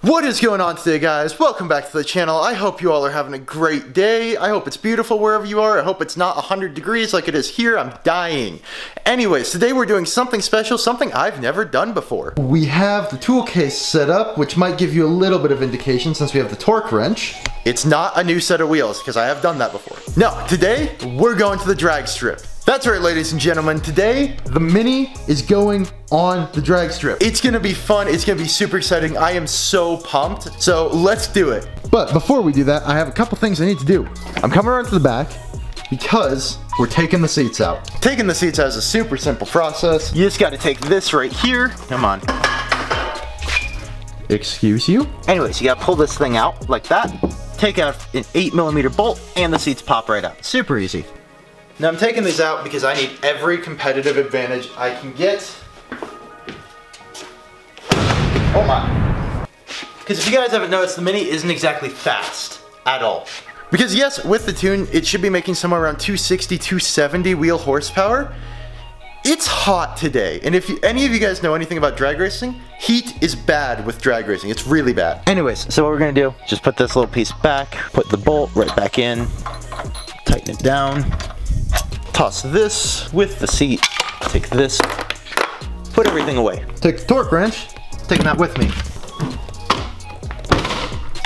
What is going on today, guys? Welcome back to the channel. I hope you all are having a great day. I hope it's beautiful wherever you are. I hope it's not 100 degrees like it is here. I'm dying. Anyways, today we're doing something special, something I've never done before. We have the tool case set up, which might give you a little bit of indication since we have the torque wrench. It's not a new set of wheels, because I have done that before. No, today we're going to the drag strip. That's right, ladies and gentlemen. Today, the Mini is going on the drag strip. It's gonna be fun. It's gonna be super exciting. I am so pumped. So let's do it. But before we do that, I have a couple things I need to do. I'm coming around to the back because we're taking the seats out. Taking the seats out is a super simple process. You just gotta take this right here. Come on. Excuse you? Anyways, you gotta pull this thing out like that. Take out an 8mm bolt and the seats pop right out. Super easy. Now I'm taking these out because I need every competitive advantage I can get. Oh my. Because if you guys haven't noticed, the Mini isn't exactly fast at all. Because yes, with the tune, it should be making somewhere around 260, 270 wheel horsepower. It's hot today, and if any of you guys know anything about drag racing, heat is bad with drag racing. It's really bad. Anyways, so what we're gonna do, just put this little piece back, put the bolt right back in, tighten it down. Toss this with the seat, take this, put everything away. Take the torque wrench, taking that with me.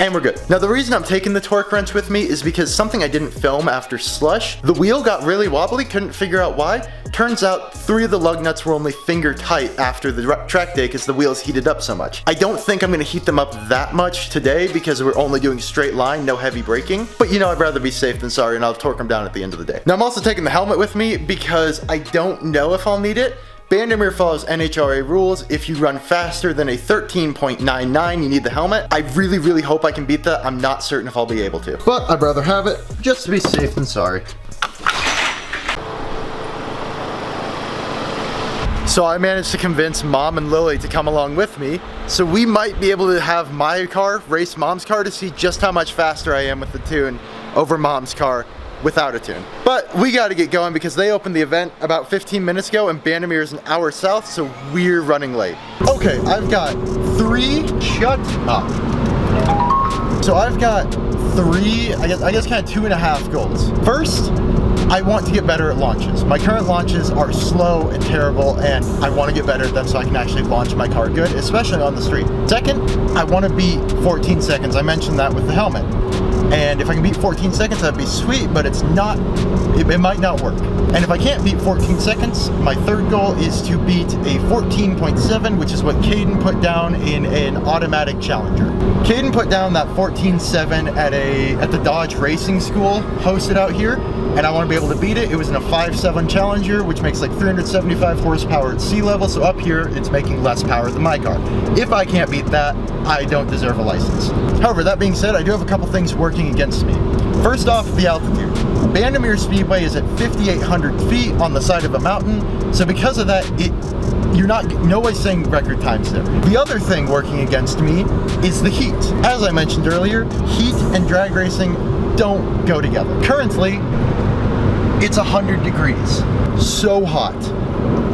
And we're good. Now the reason I'm taking the torque wrench with me is because something I didn't film after Slush. The wheel got really wobbly, couldn't figure out why. Turns out 3 of the lug nuts were only finger tight after the track day because the wheels heated up so much. I don't think I'm gonna heat them up that much today because we're only doing straight line, no heavy braking. But you know, I'd rather be safe than sorry, and I'll torque them down at the end of the day. Now I'm also taking the helmet with me because I don't know if I'll need it. Bandamere follows NHRA rules. If you run faster than a 13.99, you need the helmet. I really hope I can beat that. I'm not certain if I'll be able to. But I'd rather have it just to be safe than sorry. So I managed to convince Mom and Lily to come along with me. So we might be able to have my car race Mom's car to see just how much faster I am with the tune over Mom's car without a tune. But we gotta get going because they opened the event about 15 minutes ago and Bandamere is an hour south, so we're running late. Okay, I've got 3, shut up. So I've got 3, I guess kind of 2.5 goals. First, I want to get better at launches. My current launches are slow and terrible, and I want to get better at them so I can actually launch my car good, especially on the street. Second, I want to beat 14 seconds. I mentioned that with the helmet. And if I can beat 14 seconds, that'd be sweet, but it's not, it might not work. And if I can't beat 14 seconds, my third goal is to beat a 14.7, which is what Caden put down in an automatic Challenger. Caden put down that 14.7 at the Dodge Racing School hosted out here, and I want to be able to beat it. It was in a 5.7 Challenger, which makes like 375 horsepower at sea level, so up here, it's making less power than my car. If I can't beat that, I don't deserve a license. However, that being said, I do have a couple things working against me. First off, the altitude. Bandamere Speedway is at 5,800 feet on the side of a mountain, so because of that, no one's saying record times there. The other thing working against me is the heat. As I mentioned earlier, heat and drag racing don't go together. Currently, it's 100 degrees. So hot.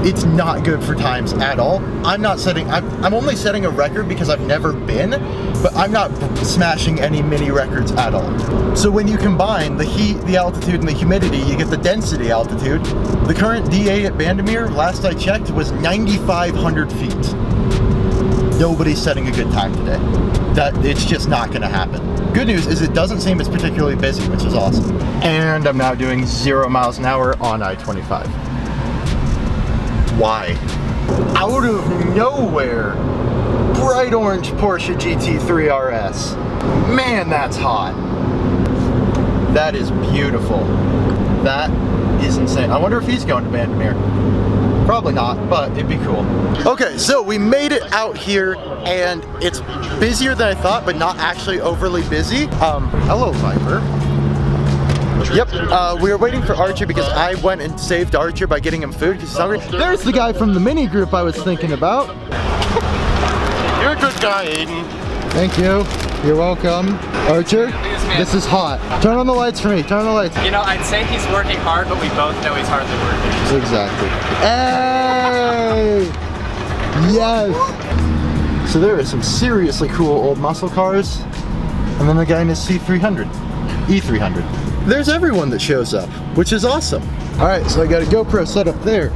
It's not good for times at all. I'm only setting a record because I've never been, but I'm not smashing any mini records at all. So when you combine the heat, the altitude, and the humidity, you get the density altitude. The current DA at Bandamere, last I checked, was 9,500 feet. Nobody's setting a good time today. It's just not gonna happen. Good news is it doesn't seem it's particularly busy, which is awesome. And I'm now doing 0 miles an hour on I-25. Why? Out of nowhere, bright orange Porsche GT3 RS. Man, that's hot. That is beautiful. That is insane. I wonder if he's going to Bandamere. Probably not, but it'd be cool. Okay, so we made it out here, and it's busier than I thought, but not actually overly busy. Hello, Viper. Yep, we were waiting for Archer because I went and saved Archer by getting him food because he's hungry. There's the guy from the mini group I was thinking about. You're a good guy, Aiden. Thank you. You're welcome. Archer, this is hot. Turn on the lights for me. Turn on the lights. You know, I'd say he's working hard, but we both know he's hardly working. Exactly. Hey! Yes! So there are some seriously cool old muscle cars, and then the guy in his C300, E300. There's everyone that shows up, which is awesome. All right, so I got a GoPro set up there.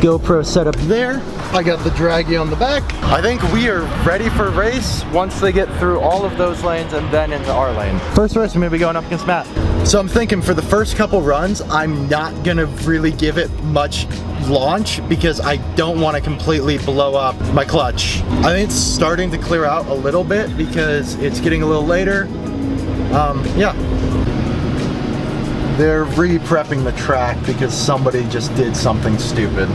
GoPro set up there. I got the draggy on the back. I think we are ready for a race once they get through all of those lanes and then into our lane. First race, I'm gonna be going up against Matt. So I'm thinking for the first couple runs, I'm not gonna really give it much launch because I don't want to completely blow up my clutch. I think it's starting to clear out a little bit because it's getting a little later. Yeah. They're re-prepping the track because somebody just did something stupid.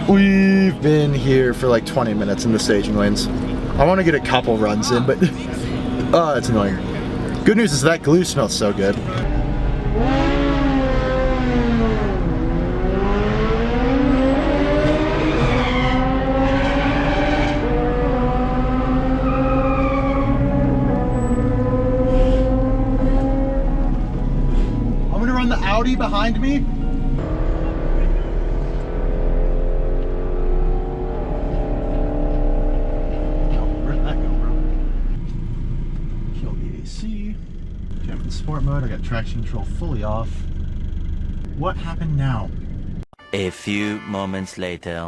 We've been here for like 20 minutes in the staging lanes. I want to get a couple runs in, but oh, it's annoying. Good news is that glue smells so good. I'm gonna run the Audi behind me. Sport mode, I got traction control fully off. What happened now? A few moments later.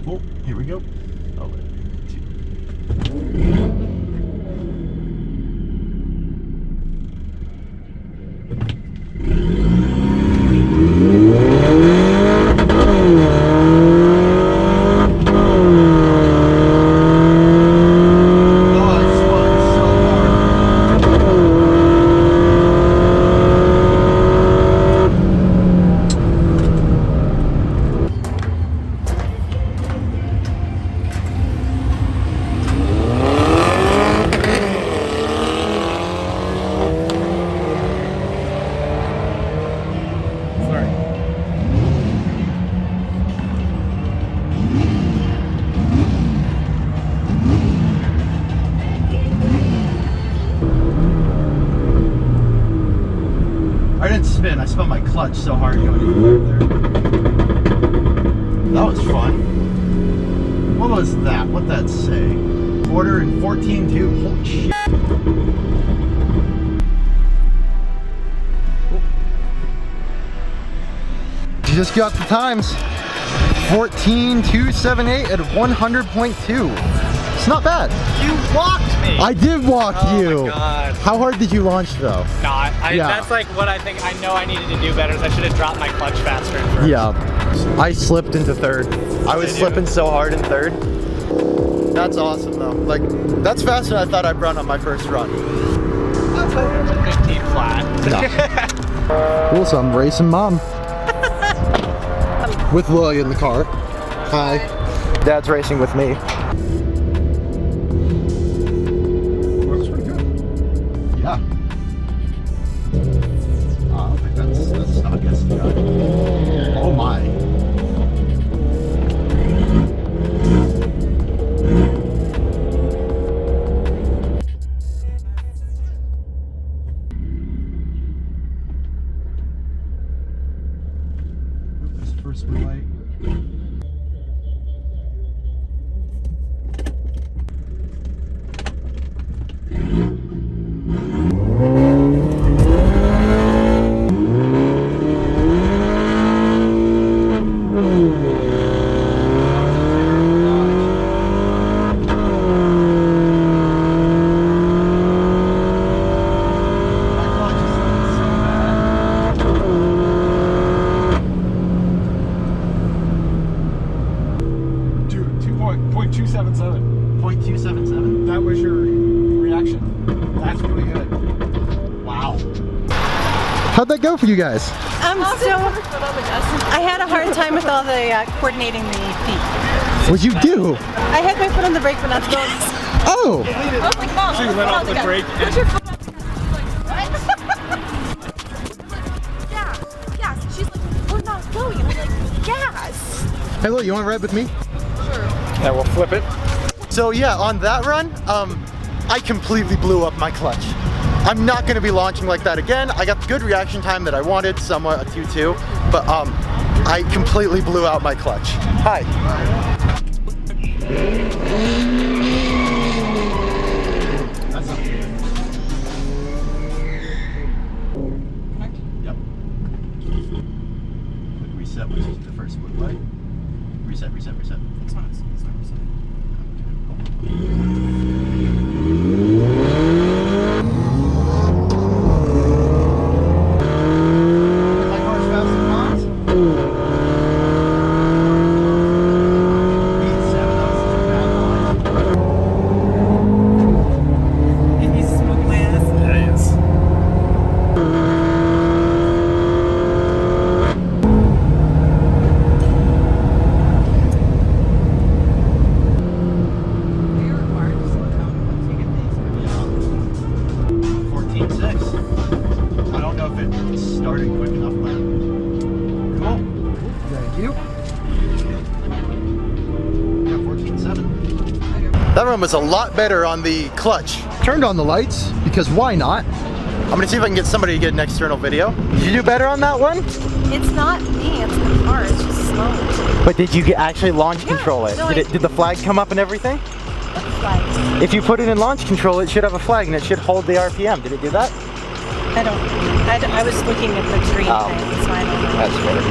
Oh, here we go. Oh, wait. I didn't spin, I spun my clutch so hard going in there. That was fun. What was that? What'd that say? Quarter and 14.2. Holy shit. You just got the times. 14.278 at 100.2. It's not bad. You walked me. I did walk you. Oh my god. How hard did you launch though? Not. Yeah. That's like what I think. I know I needed to do better. Is I should have dropped my clutch faster in first. Yeah. I slipped into third. I was slipping so hard in third. That's awesome though. Like, that's faster than I thought I'd run on my first run. That's like 15 flat. No. Cool, so I'm racing mom. With Lily in the car. Hi. Dad's racing with me. Works pretty good. Yeah. I don't think that's not against the gun. Oh my. First light. That was your reaction. That's really good. Wow. How'd that go for you guys? I had a hard time with all the coordinating the feet. What'd you do? I had my foot on the brake but not the gas. Oh! I was like, Mom, She let off the brake. put your foot on the gas. Gas, gas. She's like, we're not going. And I'm like, gas. Hey, look, you want to ride with me? Yeah, we'll flip it. So yeah, on that run, I completely blew up my clutch. I'm not going to be launching like that again. I got the good reaction time that I wanted, somewhat a 2.2, but I completely blew out my clutch. Hi. Yep. Reset, which is the first blue light. Reset, reset, reset. It's not reset. He's smoking my ass. Yeah, he is. I don't know if it started quick enough, but cool. Thank you. Yeah, 14.7. That run was a lot better on the clutch. Turned on the lights because why not? I'm gonna see if I can get somebody to get an external video. Did you do better on that one? It's not me, it's the car. It's just slow. But did you actually launch control it? no, Did the flag come up and everything? What's like? If you put it in launch control, it should have a flag and it should hold the RPM. Did it do that? I was looking at the green Oh. thing, so I don't know. That's fair.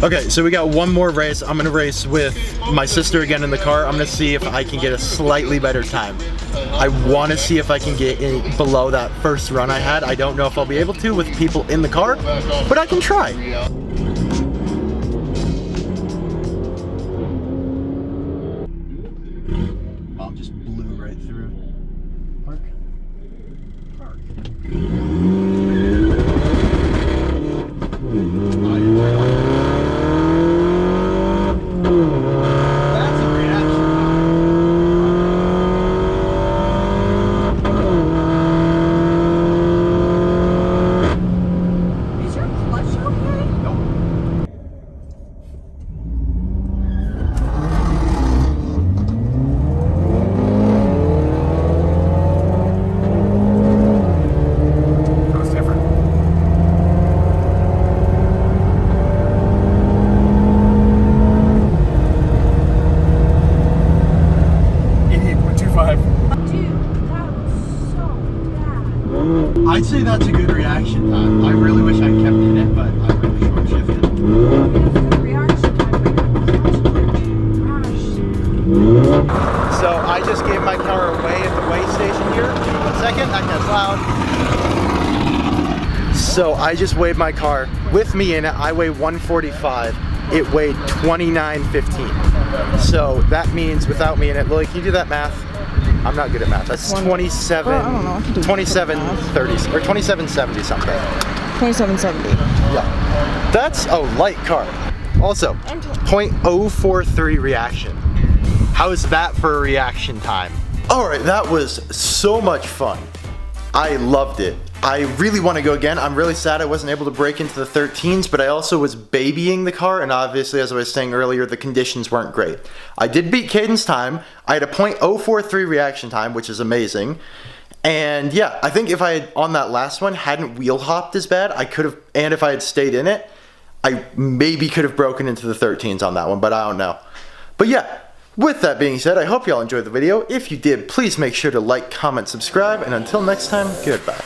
Okay, so we got one more race. I'm gonna race with my sister again in the car. I'm gonna see if I can get a slightly better time. I wanna see if I can get below that first run I had. I don't know if I'll be able to with people in the car, but I can try. Mom just blew right through. Park. Park. That's a reaction. Is your clutch okay? Nope. That was different. Dude, that was so bad. I'd say that's a good reaction time. I really wish I'd kept in it, but I really short shifted. The reaction time, crashed. So I just gave my car away at the weigh station here. 1 second, that gets loud. So I just weighed my car. With me in it, I weigh 145. It weighed 29.15. So that means without me in it, Lily, can you do that math? I'm not good at math. That's 27, I don't know. I can do 27.30 or 27.70 something. 2770. Yeah. That's a light car. Also, 0.043 reaction. How is that for a reaction time? All right, that was so much fun. I loved it. I really want to go again. I'm really sad I wasn't able to break into the 13s, but I also was babying the car, and obviously, as I was saying earlier, the conditions weren't great. I did beat Caden's time. I had a 0.043 reaction time, which is amazing. And yeah, I think if I had, on that last one, hadn't wheel hopped as bad, I could have, and if I had stayed in it, I maybe could have broken into the 13s on that one, but I don't know. But yeah, with that being said, I hope y'all enjoyed the video. If you did, please make sure to like, comment, subscribe, and until next time, goodbye.